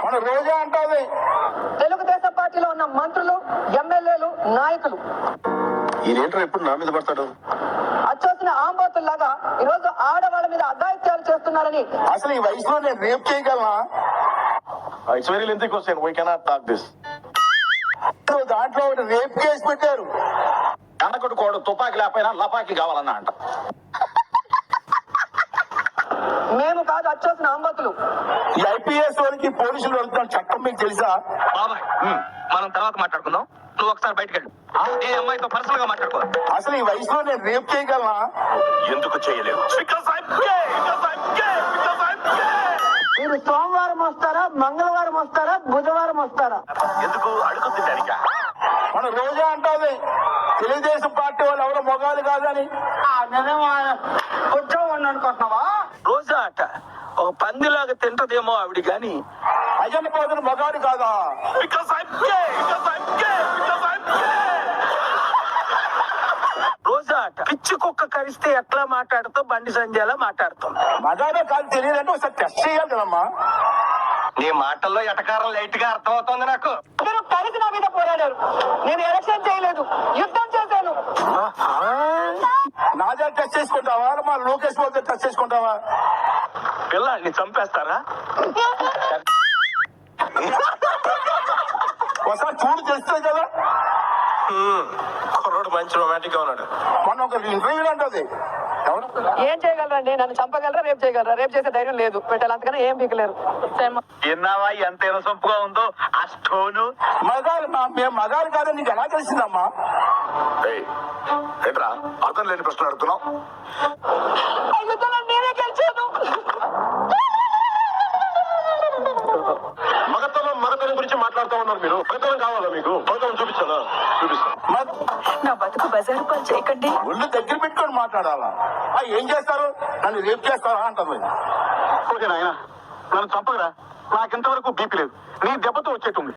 మన రోజా అంటాది తెలుగుదేశం పార్టీలో ఉన్న మంత్రులు, ఎమ్మెల్యేలు, నాయకులు ఈయనేంటో ఎప్పుడు నా మీద పడతాడు. అచ్చొచ్చిన ఆంబోతుల్లాగా ఈరోజు ఆడవాళ్ళ మీద అఘాయిత్యాలు చేస్తున్నారని. అసలు ఈ వయసులో నేను రేప్ చేయగలనా? It's very lengthy question, we cannot talk this. దాంట్లో ఒకటి రేప్ కేసు పెట్టారు. కనకడు కోడు తుపాకి లేకపోయినా లపాకి కావాలన్నా అంట. మేము కాదు అచ్చొచ్చిన ఆంబోతులు. ఈ ఐపీఎస్ వాళ్ళకి పోలీసులు వెళ్తున్న చట్టం మీకు తెలుసా? బాబాయ్ మనం తర్వాత మాట్లాడుకుందాం. నువ్వు ఒకసారి బయటకు వెళ్ళు. ఏ అమ్మాయితో పర్సనల్ గా మాట్లాడుకో. అసలు ఈ వయసులో నేను రేప్ చేయగలనా? ఎందుకు చేయలేవు? మీరు సోమవారం వస్తారా, మంగళవారం వస్తారా, బుధవారం వస్తారా? ఎందుకు అడుగు తినడానికా? మన రోజా అంటాది తెలుగుదేశం పార్టీ వాళ్ళు ఎవరో మొగాలు కాదని. కూర్చోమని అనుకుంటున్నావా? రోజా అట ఒక పందిలాగా తింటదేమో ఆవిడ గాని అజన్ పోతున్న మొగాడు కాదా? రోజా అట పిచ్చి కుక్క కరిస్తే ఎట్లా మాట్లాడుతూ బండి సంజయ్లా మాట్లాడుతుంది. మగాడే కాదు తెలియదంటే ఒకసారి టెస్ట్ చేయాలి కదమ్మా. నీ మాటల్లో ఎటకారం లైట్ గా అర్థమవుతోంది నాకు. మీరు కలిసి నా మీద పోరాడారు. నేను ఎలక్షన్ చేయలేదు, యుద్ధం చేశాను. నా దగ్గర టెస్ట్ చేసుకుంటావా? మా లోకేష్ బాబు టెస్ట్ చేసుకుంటావా? పిల్లాడిని చంపేస్తారా? ఒకసారి చూడు తెలుస్తుంది కదా. కుర్రోడు మంచి రొమాంటిక్ గా ఉన్నాడు. మొన్న ఒక ఇంటర్వ్యూలో అంటది ఎవరు ఏం చేయగలరండి? నన్ను చంపగలరా, రేపు చేయగలరా? రేపు చేసే ధైర్యం లేదు. పెట్టాలి అంతకన్నా ఏం పీకలేరు. విన్నావా ఎంత ఇనసొంపుగా ఉందో ఆ స్టోను? మగారు మేము మగారు కాదని నీకు ఎలా తెలిసిందమ్మా? ఏంట్రా అర్థం లేని ప్రశ్న అడుగుతున్నావు? నేనే గెలిచాను. మగతనం గురించి మాట్లాడుతూ ఉన్నారు మీరు. మగతనం కావాలా మీకు? మగతనం చూపించాలా? చూపిస్తాను. నా బతుకు బజారు పాలు చేయకండి. ఒళ్ళు దగ్గర పెట్టుకొని మాట్లాడాలా? ఏం చేస్తారు? నన్ను రేపు చేస్తారా అంటుంది. ఓకే నాయన నన్ను చంపగరా. నాకింతవరకు బీపీ లేదు. నీ దెబ్బతో వచ్చేట్టుంది.